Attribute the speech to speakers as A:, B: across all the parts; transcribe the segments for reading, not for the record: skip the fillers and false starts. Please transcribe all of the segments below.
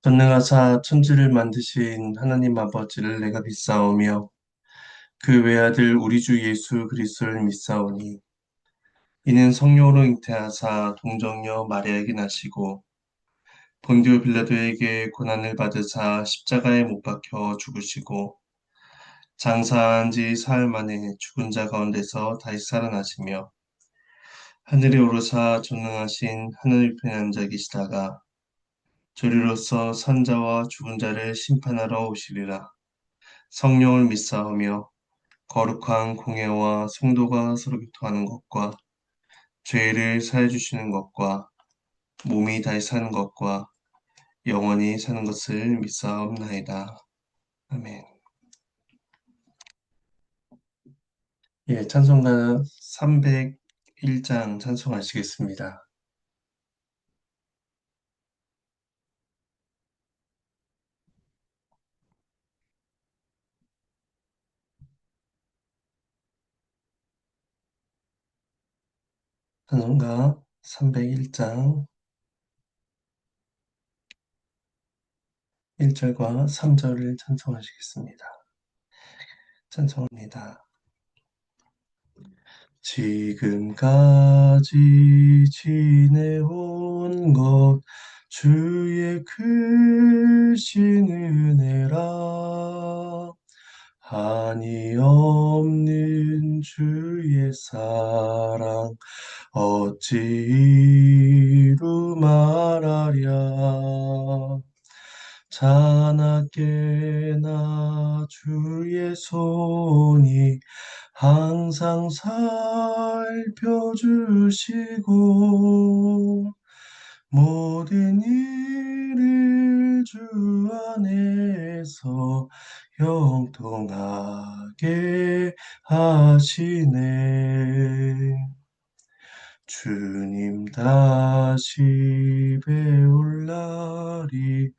A: 전능하사 천지를 만드신 하나님 아버지를 내가 믿사오며 그 외아들 우리 주 예수 그리스도를 믿사오니 이는 성령으로 잉태하사 동정녀 마리아에게 나시고 본디오 빌라도에게 고난을 받으사 십자가에 못 박혀 죽으시고 장사한 지 사흘 만에 죽은 자 가운데서 다시 살아나시며 하늘에 오르사 전능하신 하늘 편에 앉아 계시다가 저리로서 산자와 죽은 자를 심판하러 오시리라. 성령을 믿사오며 거룩한 공예와 성도가 서로 교통하는 것과 죄를 사해 주시는 것과 몸이 다시 사는 것과 영원히 사는 것을 믿사옵나이다. 아멘. 예, 찬송가 301장 찬송하시겠습니다. 찬송가 301장 1절과 3절을 찬송하시겠습니다. 찬송합니다. 지금까지 지내온 것 주의 크신 은혜라 한이 없는 주의 사랑 어찌 이루 말하랴 자나깨나 주의 손이 항상 살펴주시고 모든 일을 주 안에서 형통하게 하시네. 주님 다시 배울 날이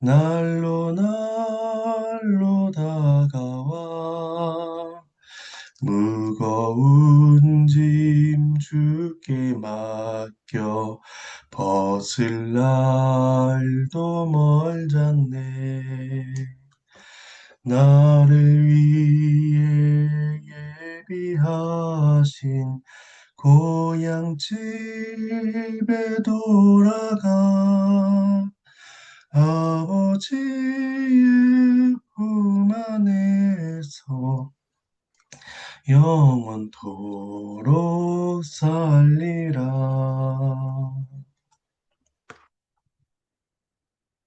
A: 날로 날로 다가와 무거운 짐 주께 맡겨 벗을 날도 멀잖네. 나를 위해 예비하신 고향 집에 돌아가 아버지의 품 안에서 영원토록 살리라.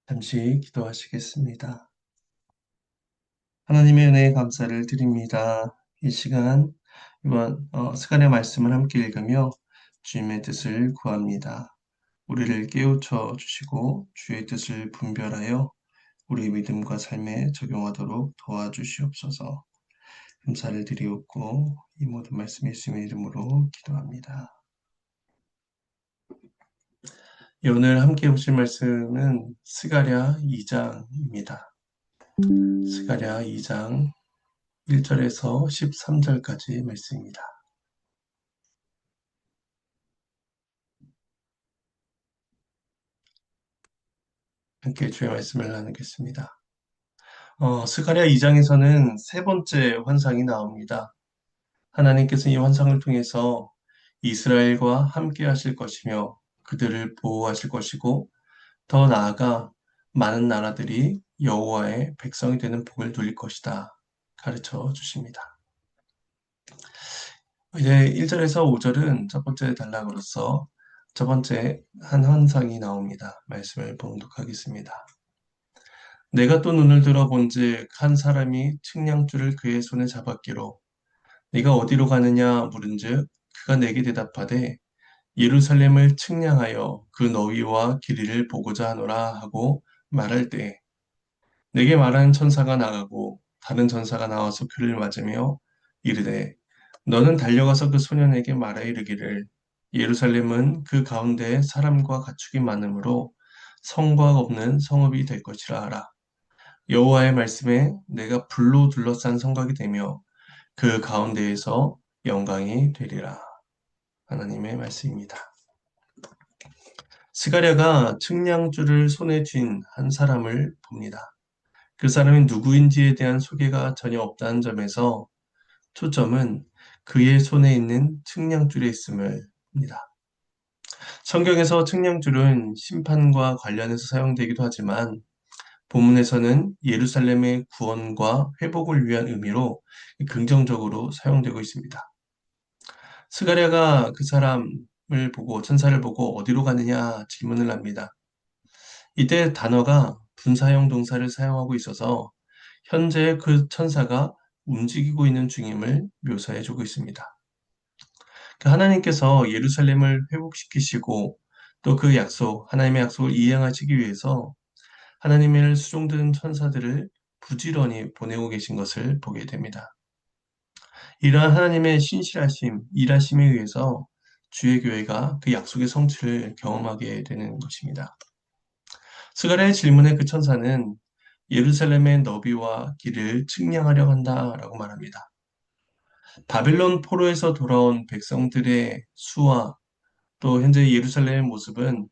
A: 잠시 기도하시겠습니다. 하나님의 은혜에 감사를 드립니다. 이 시간 이번 스가랴 말씀을 함께 읽으며 주님의 뜻을 구합니다. 우리를 깨우쳐 주시고 주의 뜻을 분별하여 우리 믿음과 삶에 적용하도록 도와주시옵소서. 감사를 드리옵고 이 모든 말씀 예수님의 이름으로 기도합니다. 오늘 함께 보실 말씀은 스가랴 2장입니다. 스가랴 2장 1절에서 13절까지 말씀입니다. 함께 주의 말씀을 나누겠습니다. 스가랴 2장에서는 세 번째 환상이 나옵니다. 하나님께서 이 환상을 통해서 이스라엘과 함께 하실 것이며 그들을 보호하실 것이고 더 나아가 많은 나라들이 여호와의 백성이 되는 복을 누릴 것이다 가르쳐 주십니다. 이제 1절에서 5절은 첫 번째 단락으로서 첫 번째 한 환상이 나옵니다. 말씀을 봉독하겠습니다. 내가 또 눈을 들어 본즉 한 사람이 측량줄을 그의 손에 잡았기로 네가 어디로 가느냐 물은즉 그가 내게 대답하되 예루살렘을 측량하여 그 너위와 길이를 보고자 하노라 하고 말할 때 내게 말하는 천사가 나가고 다른 천사가 나와서 그를 맞으며 이르되 너는 달려가서 그 소년에게 말하 이르기를 예루살렘은 그 가운데 사람과 가축이 많으므로 성곽 없는 성읍이 될 것이라 하라. 여호와의 말씀에 내가 불로 둘러싼 성곽이 되며 그 가운데에서 영광이 되리라. 하나님의 말씀입니다. 스가랴가 측량줄을 손에 쥔 한 사람을 봅니다. 그 사람이 누구인지에 대한 소개가 전혀 없다는 점에서 초점은 그의 손에 있는 측량줄에 있음을 봅니다. 성경에서 측량줄은 심판과 관련해서 사용되기도 하지만 본문에서는 예루살렘의 구원과 회복을 위한 의미로 긍정적으로 사용되고 있습니다. 스가랴가 그 사람을 보고 천사를 보고 어디로 가느냐 질문을 합니다. 이때 단어가 분사형 동사를 사용하고 있어서 현재 그 천사가 움직이고 있는 중임을 묘사해 주고 있습니다. 하나님께서 예루살렘을 회복시키시고 또 그 약속, 하나님의 약속을 이행하시기 위해서 하나님의 수종된 천사들을 부지런히 보내고 계신 것을 보게 됩니다. 이러한 하나님의 신실하심, 일하심에 의해서 주의 교회가 그 약속의 성취를 경험하게 되는 것입니다. 스가랴의 질문에 그 천사는 예루살렘의 너비와 길을 측량하려 한다라고 말합니다. 바벨론 포로에서 돌아온 백성들의 수와 또 현재 예루살렘의 모습은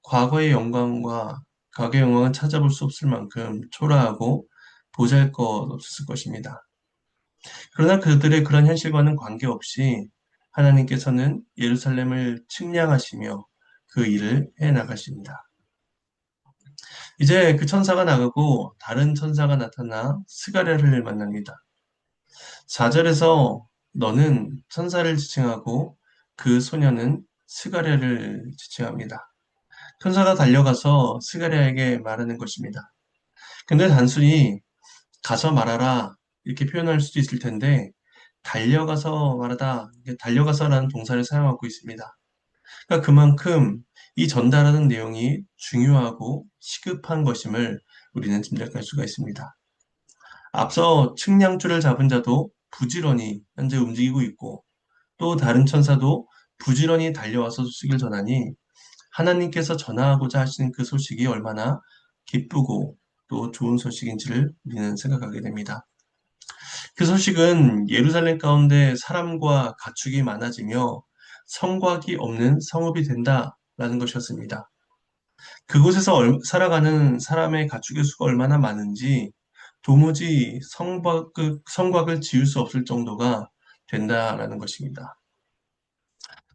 A: 과거의 영광과 과거의 영광은 찾아볼 수 없을 만큼 초라하고 보잘것없었을 것입니다. 그러나 그들의 그런 현실과는 관계없이 하나님께서는 예루살렘을 측량하시며 그 일을 해 나가십니다. 이제 그 천사가 나가고 다른 천사가 나타나 스가랴를 만납니다. 4절에서 너는 천사를 지칭하고 그 소녀는 스가랴를 지칭합니다. 천사가 달려가서 스가랴에게 말하는 것입니다. 근데 단순히 가서 말하라 이렇게 표현할 수도 있을 텐데 달려가서 말하다, 달려가서라는 동사를 사용하고 있습니다. 그러니까 그만큼 이 전달하는 내용이 중요하고 시급한 것임을 우리는 짐작할 수가 있습니다. 앞서 측량줄을 잡은 자도 부지런히 현재 움직이고 있고 또 다른 천사도 부지런히 달려와서 소식을 전하니 하나님께서 전하고자 하시는 그 소식이 얼마나 기쁘고 또 좋은 소식인지를 우리는 생각하게 됩니다. 그 소식은 예루살렘 가운데 사람과 가축이 많아지며 성곽이 없는 성읍이 된다라는 것이었습니다. 그곳에서 살아가는 사람의 가축의 수가 얼마나 많은지 도무지 성곽을 지을 수 없을 정도가 된다라는 것입니다.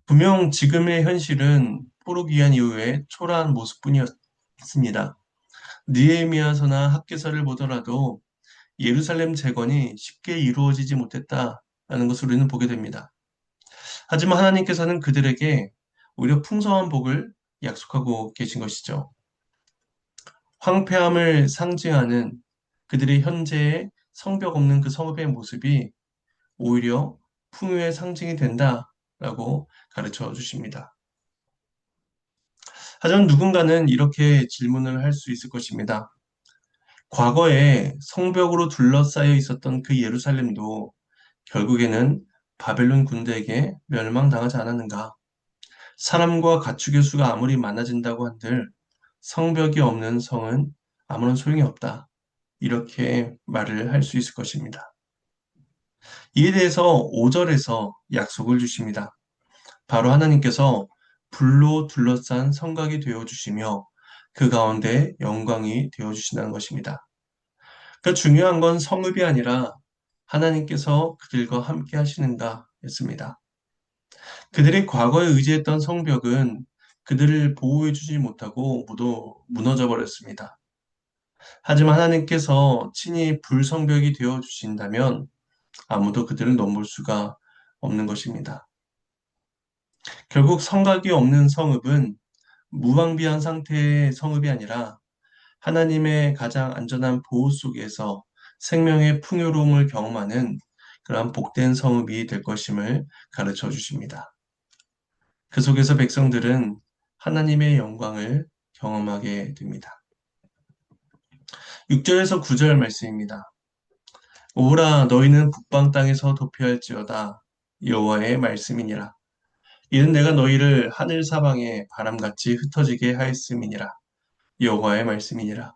A: 분명 지금의 현실은 포로기한 이후에 초라한 모습뿐이었습니다. 느헤미야서나 학개서를 보더라도 예루살렘 재건이 쉽게 이루어지지 못했다라는 것을 우리는 보게 됩니다. 하지만 하나님께서는 그들에게 오히려 풍성한 복을 약속하고 계신 것이죠. 황폐함을 상징하는 그들의 현재의 성벽 없는 그 성읍의 모습이 오히려 풍요의 상징이 된다라고 가르쳐 주십니다. 하지만 누군가는 이렇게 질문을 할 수 있을 것입니다. 과거에 성벽으로 둘러싸여 있었던 그 예루살렘도 결국에는 바벨론 군대에게 멸망당하지 않았는가? 사람과 가축의 수가 아무리 많아진다고 한들 성벽이 없는 성은 아무런 소용이 없다. 이렇게 말을 할 수 있을 것입니다. 이에 대해서 5절에서 약속을 주십니다. 바로 하나님께서 불로 둘러싼 성곽이 되어 주시며 그 가운데 영광이 되어 주신다는 것입니다. 그러니까 중요한 건 성읍이 아니라 하나님께서 그들과 함께 하시는가 였습니다. 그들이 과거에 의지했던 성벽은 그들을 보호해 주지 못하고 모두 무너져 버렸습니다. 하지만 하나님께서 친히 불성벽이 되어 주신다면 아무도 그들을 넘볼 수가 없는 것입니다. 결국 성곽이 없는 성읍은 무방비한 상태의 성읍이 아니라 하나님의 가장 안전한 보호 속에서 생명의 풍요로움을 경험하는 그러한 복된 성읍이 될 것임을 가르쳐 주십니다. 그 속에서 백성들은 하나님의 영광을 경험하게 됩니다. 6절에서 9절 말씀입니다. 오라 너희는 북방 땅에서 도피할지어다 여호와의 말씀이니라. 이는 내가 너희를 하늘 사방에 바람같이 흩어지게 하였음이니라. 여호와의 말씀이니라.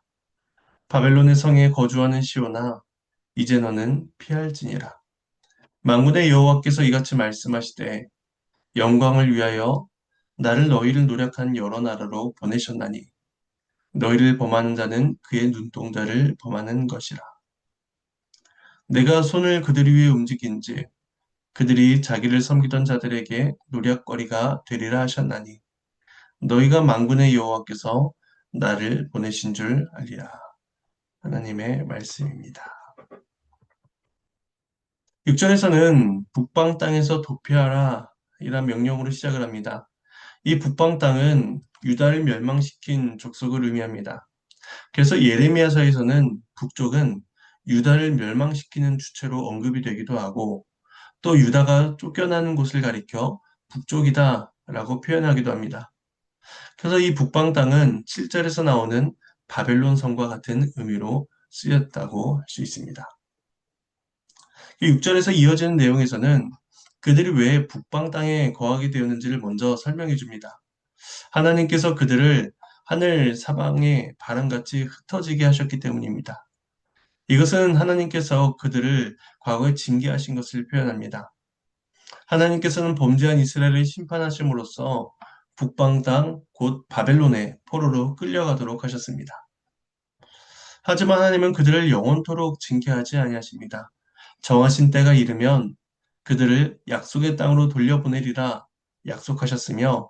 A: 바벨론의 성에 거주하는 시온아 이제 너는 피할지니라. 만군의 여호와께서 이같이 말씀하시되 영광을 위하여 나를 너희를 노력한 여러 나라로 보내셨나니 너희를 범하는 자는 그의 눈동자를 범하는 것이라. 내가 손을 그들 위에 움직인즉 그들이 자기를 섬기던 자들에게 노략거리가 되리라 하셨나니 너희가 만군의 여호와께서 나를 보내신 줄 알리라. 하나님의 말씀입니다. 6절에서는 북방 땅에서 도피하라 이란 명령으로 시작을 합니다. 이 북방 땅은 유다를 멸망시킨 족속을 의미합니다. 그래서 예레미야서에서는 북쪽은 유다를 멸망시키는 주체로 언급이 되기도 하고 또 유다가 쫓겨나는 곳을 가리켜 북쪽이다 라고 표현하기도 합니다. 그래서 이 북방 땅은 7절에서 나오는 바벨론 성과 같은 의미로 쓰였다고 할 수 있습니다. 6절에서 이어지는 내용에서는 그들이 왜 북방 땅에 거하게 되었는지를 먼저 설명해 줍니다. 하나님께서 그들을 하늘 사방에 바람같이 흩어지게 하셨기 때문입니다. 이것은 하나님께서 그들을 과거에 징계하신 것을 표현합니다. 하나님께서는 범죄한 이스라엘을 심판하심으로써 북방 땅 곧 바벨론의 포로로 끌려가도록 하셨습니다. 하지만 하나님은 그들을 영원토록 징계하지 아니하십니다. 정하신 때가 이르면 그들을 약속의 땅으로 돌려보내리라 약속하셨으며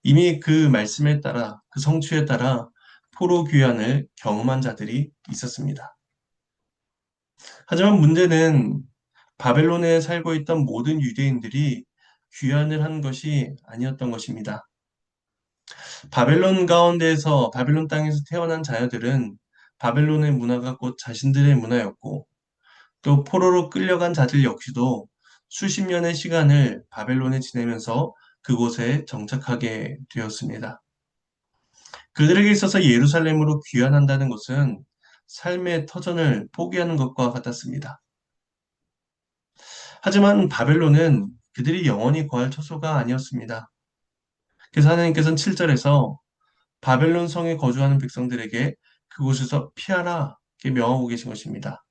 A: 이미 그 말씀에 따라 그 성취에 따라 포로 귀환을 경험한 자들이 있었습니다. 하지만 문제는 바벨론에 살고 있던 모든 유대인들이 귀환을 한 것이 아니었던 것입니다. 바벨론 가운데에서 바벨론 땅에서 태어난 자녀들은 바벨론의 문화가 곧 자신들의 문화였고 또 포로로 끌려간 자들 역시도 수십 년의 시간을 바벨론에 지내면서 그곳에 정착하게 되었습니다. 그들에게 있어서 예루살렘으로 귀환한다는 것은 삶의 터전을 포기하는 것과 같았습니다. 하지만 바벨론은 그들이 영원히 거할 처소가 아니었습니다. 그래서 하나님께서는 7절에서 바벨론 성에 거주하는 백성들에게 그곳에서 피하라 이렇게 명하고 계신 것입니다.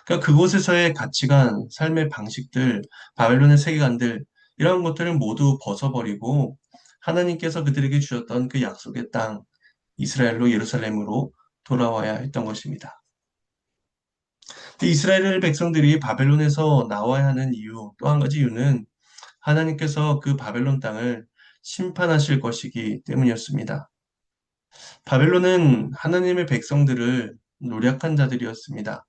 A: 그러니까 그곳에서의 가치관, 삶의 방식들, 바벨론의 세계관들 이런 것들을 모두 벗어버리고 하나님께서 그들에게 주셨던 그 약속의 땅 이스라엘로 예루살렘으로 돌아와야 했던 것입니다. 이스라엘 백성들이 바벨론에서 나와야 하는 이유, 또 한 가지 이유는 하나님께서 그 바벨론 땅을 심판하실 것이기 때문이었습니다. 바벨론은 하나님의 백성들을 노략한 자들이었습니다.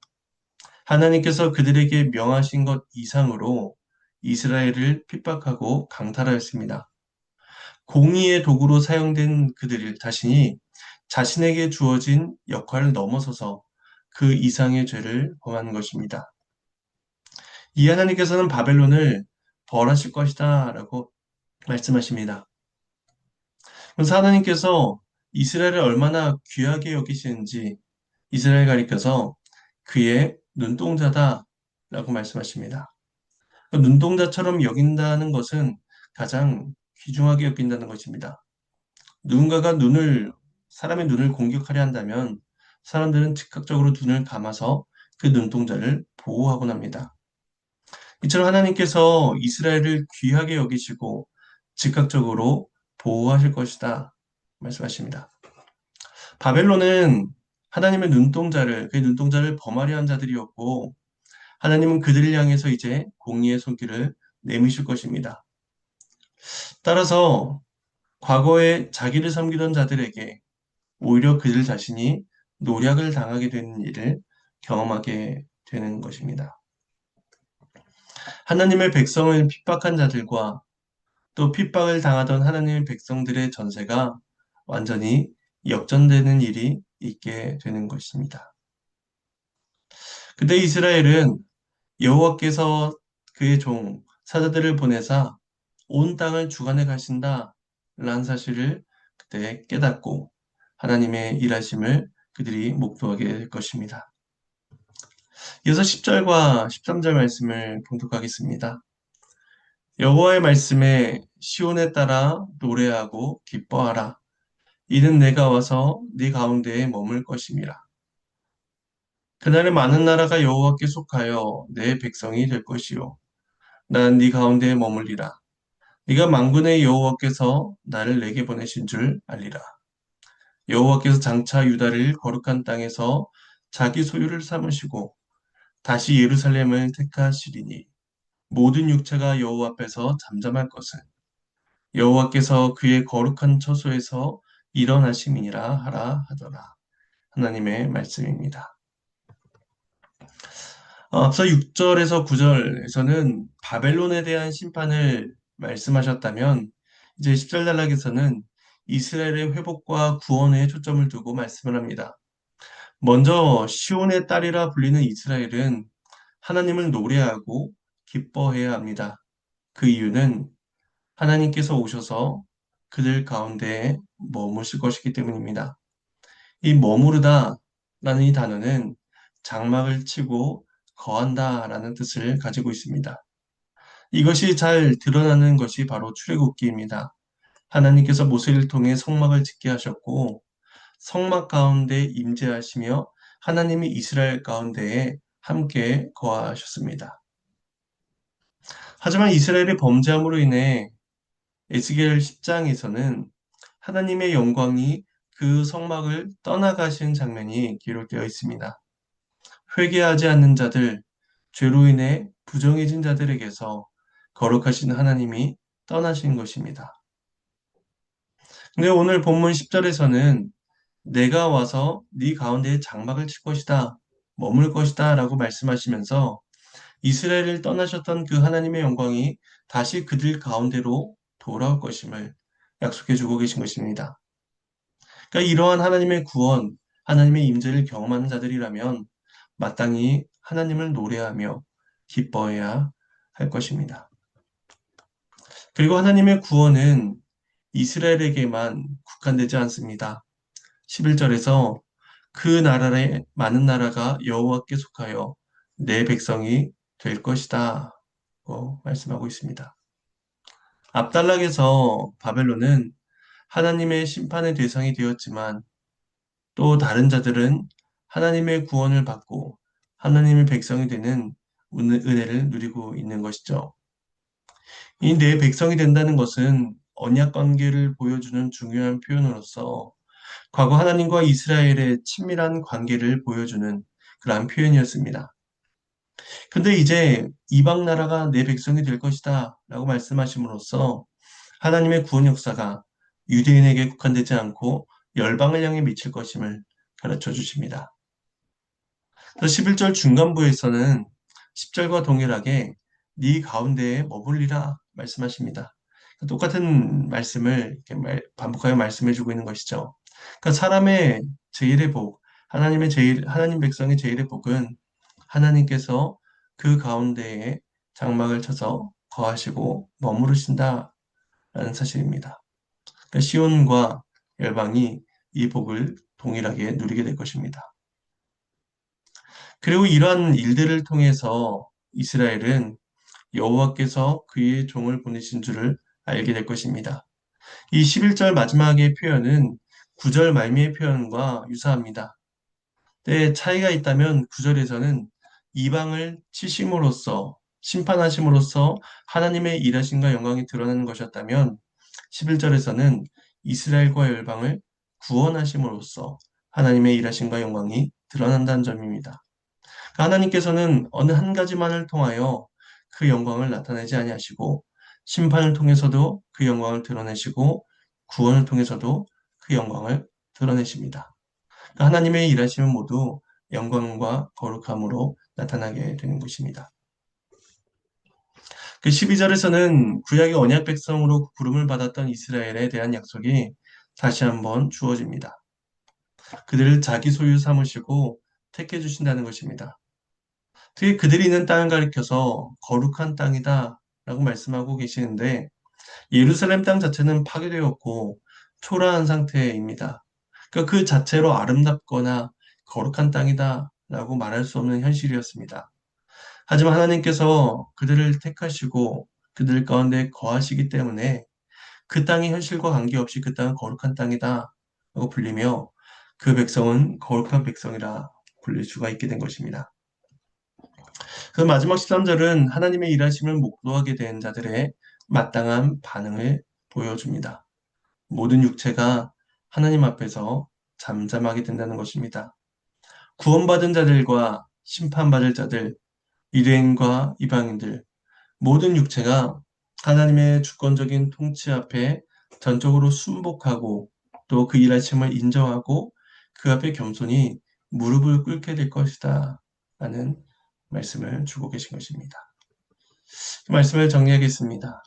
A: 하나님께서 그들에게 명하신 것 이상으로 이스라엘을 핍박하고 강탈하였습니다. 공의의 도구로 사용된 그들 자신이 자신에게 주어진 역할을 넘어서서 그 이상의 죄를 범한 것입니다. 이 하나님께서는 바벨론을 벌하실 것이다 라고 말씀하십니다. 그래서 하나님께서 이스라엘을 얼마나 귀하게 여기시는지 이스라엘 가리켜서 그의 눈동자다 라고 말씀하십니다. 눈동자처럼 여긴다는 것은 가장 귀중하게 여긴다는 것입니다. 누군가가 사람의 눈을 공격하려 한다면 사람들은 즉각적으로 눈을 감아서 그 눈동자를 보호하곤 합니다. 이처럼 하나님께서 이스라엘을 귀하게 여기시고 즉각적으로 보호하실 것이다 말씀하십니다. 바벨론은 하나님의 그 눈동자를 범하려 한 자들이었고 하나님은 그들을 향해서 이제 공의의 손길을 내미실 것입니다. 따라서 과거에 자기를 섬기던 자들에게 오히려 그들 자신이 노략을 당하게 되는 일을 경험하게 되는 것입니다. 하나님의 백성을 핍박한 자들과 또 핍박을 당하던 하나님의 백성들의 전세가 완전히 역전되는 일이 있게 되는 것입니다. 그때 이스라엘은 여호와께서 그의 종 사자들을 보내사 온 땅을 주관해 가신다 라는 사실을 그때 깨닫고 하나님의 일하심을 그들이 목도하게 될 것입니다. 이어서 10절과 13절 말씀을 봉독하겠습니다. 여호와의 말씀에 시온에 따라 노래하고 기뻐하라. 이는 내가 와서 네 가운데에 머물 것임이라. 그날에 많은 나라가 여호와께 속하여 내 백성이 될 것이요 난 네 가운데에 머물리라. 이가 만군의 여호와께서 나를 내게 보내신 줄 알리라. 여호와께서 장차 유다를 거룩한 땅에서 자기 소유를 삼으시고 다시 예루살렘을 택하시리니 모든 육체가 여호와 앞에서 잠잠할 것은 여호와께서 그의 거룩한 처소에서 일어나심이니라 하라 하더라. 하나님의 말씀입니다. 앞서 6절에서 9절에서는 바벨론에 대한 심판을 말씀하셨다면 이제 10절 단락에서는 이스라엘의 회복과 구원에 초점을 두고 말씀을 합니다. 먼저 시온의 딸이라 불리는 이스라엘은 하나님을 노래하고 기뻐해야 합니다. 그 이유는 하나님께서 오셔서 그들 가운데에 머무실 것이기 때문입니다. 이 머무르다 라는 이 단어는 장막을 치고 거한다 라는 뜻을 가지고 있습니다. 이것이 잘 드러나는 것이 바로 출애굽기입니다. 하나님께서 모세를 통해 성막을 짓게 하셨고 성막 가운데 임재하시며 하나님이 이스라엘 가운데에 함께 거하셨습니다. 하지만 이스라엘의 범죄함으로 인해 에스겔 10장에서는 하나님의 영광이 그 성막을 떠나가신 장면이 기록되어 있습니다. 회개하지 않는 자들, 죄로 인해 부정해진 자들에게서 거룩하신 하나님이 떠나신 것입니다. 근데 오늘 본문 10절에서는 내가 와서 네 가운데에 장막을 칠 것이다, 머물 것이다 라고 말씀하시면서 이스라엘을 떠나셨던 그 하나님의 영광이 다시 그들 가운데로 돌아올 것임을 약속해 주고 계신 것입니다. 그러니까 이러한 하나님의 구원, 하나님의 임재를 경험하는 자들이라면 마땅히 하나님을 노래하며 기뻐해야 할 것입니다. 그리고 하나님의 구원은 이스라엘에게만 국한되지 않습니다. 11절에서 그 나라의 많은 나라가 여호와께 속하여 내 백성이 될 것이다. 말씀하고 있습니다. 앞단락에서 바벨론은 하나님의 심판의 대상이 되었지만 또 다른 자들은 하나님의 구원을 받고 하나님의 백성이 되는 은혜를 누리고 있는 것이죠. 이 내 백성이 된다는 것은 언약 관계를 보여주는 중요한 표현으로서 과거 하나님과 이스라엘의 친밀한 관계를 보여주는 그러한 표현이었습니다. 근데 이제 이방 나라가 내 백성이 될 것이다 라고 말씀하심으로써 하나님의 구원 역사가 유대인에게 국한되지 않고 열방을 향해 미칠 것임을 가르쳐 주십니다. 11절 중간부에서는 10절과 동일하게 네 가운데에 머물리라 말씀하십니다. 똑같은 말씀을 이렇게 반복하여 말씀해 주고 있는 것이죠. 그러니까 사람의 제일의 복, 하나님 백성의 제일의 복은 하나님께서 그 가운데에 장막을 쳐서 거하시고 머무르신다라는 사실입니다. 그러니까 시온과 열방이 이 복을 동일하게 누리게 될 것입니다. 그리고 이러한 일들을 통해서 이스라엘은 여호와께서 그의 종을 보내신 줄을 알게 될 것입니다. 이 11절 마지막의 표현은 9절 말미의 표현과 유사합니다. 때 차이가 있다면 9절에서는 이방을 치심으로써 심판하심으로써 하나님의 일하심과 영광이 드러나는 것이었다면 11절에서는 이스라엘과 열방을 구원하심으로써 하나님의 일하심과 영광이 드러난다는 점입니다. 하나님께서는 어느 한 가지만을 통하여 그 영광을 나타내지 아니하시고 심판을 통해서도 그 영광을 드러내시고 구원을 통해서도 그 영광을 드러내십니다. 하나님의 일하심은 모두 영광과 거룩함으로 나타나게 되는 것입니다. 그 12절에서는 구약의 언약 백성으로 부름을 받았던 이스라엘에 대한 약속이 다시 한번 주어집니다. 그들을 자기 소유 삼으시고 택해 주신다는 것입니다. 특히 그들이 있는 땅을 가리켜서 거룩한 땅이다 라고 말씀하고 계시는데 예루살렘 땅 자체는 파괴되었고 초라한 상태입니다. 그러니까 그 자체로 아름답거나 거룩한 땅이다 라고 말할 수 없는 현실이었습니다. 하지만 하나님께서 그들을 택하시고 그들 가운데 거하시기 때문에 그 땅의 현실과 관계없이 그 땅은 거룩한 땅이다 라고 불리며 그 백성은 거룩한 백성이라 불릴 수가 있게 된 것입니다. 그 마지막 13절은 하나님의 일하심을 목도하게 된 자들의 마땅한 반응을 보여줍니다. 모든 육체가 하나님 앞에서 잠잠하게 된다는 것입니다. 구원받은 자들과 심판받을 자들, 유대인과 이방인들, 모든 육체가 하나님의 주권적인 통치 앞에 전적으로 순복하고 또 그 일하심을 인정하고 그 앞에 겸손히 무릎을 꿇게 될 것이다 라는 말씀을 주고 계신 것입니다. 그 말씀을 정리하겠습니다.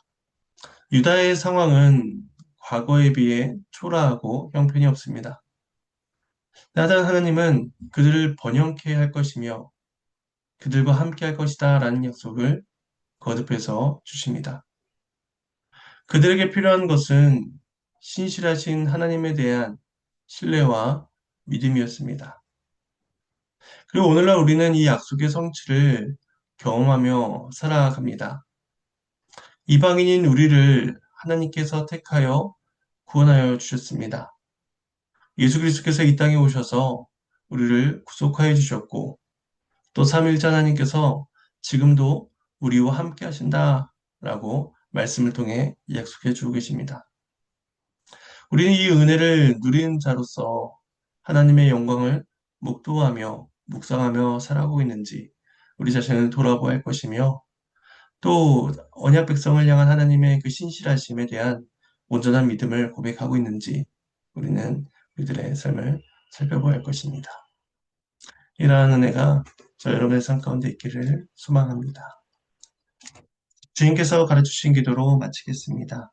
A: 유다의 상황은 과거에 비해 초라하고 형편이 없습니다. 하지만 하나님은 그들을 번영케 할 것이며 그들과 함께 할 것이다 라는 약속을 거듭해서 주십니다. 그들에게 필요한 것은 신실하신 하나님에 대한 신뢰와 믿음이었습니다. 그리고 오늘날 우리는 이 약속의 성취를 경험하며 살아갑니다. 이방인인 우리를 하나님께서 택하여 구원하여 주셨습니다. 예수 그리스도께서 이 땅에 오셔서 우리를 구속하여 주셨고 또 삼위일체 하나님께서 지금도 우리와 함께 하신다라고 말씀을 통해 약속해 주고 계십니다. 우리는 이 은혜를 누리는 자로서 하나님의 영광을 목도하며 묵상하며 살아가고 있는지 우리 자신을 돌아보아야 할 것이며 또 언약 백성을 향한 하나님의 그 신실하심에 대한 온전한 믿음을 고백하고 있는지 우리는 우리들의 삶을 살펴보아야 할 것입니다. 이러한 은혜가 저 여러분의 삶 가운데 있기를 소망합니다. 주님께서 가르치신 기도로 마치겠습니다.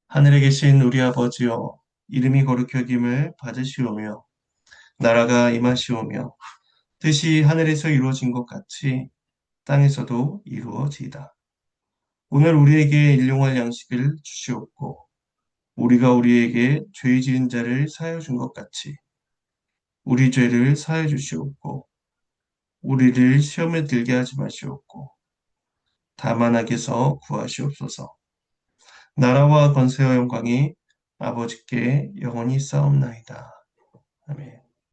A: 하늘에 계신 우리 아버지여, 이름이 거룩히 여김을 받으시오며 나라가 임하시오며 뜻이 하늘에서 이루어진 것 같이 땅에서도 이루어지이다. 오늘 우리에게 일용할 양식을 주시옵고 우리가 우리에게 죄 지은 자를 사하여 준 것 같이 우리 죄를 사하여 주시옵고 우리를 시험에 들게 하지 마시옵고 다만 악에서 구하시옵소서. 나라와 권세와 영광이 아버지께 영원히 쌓옵나이다. 아멘.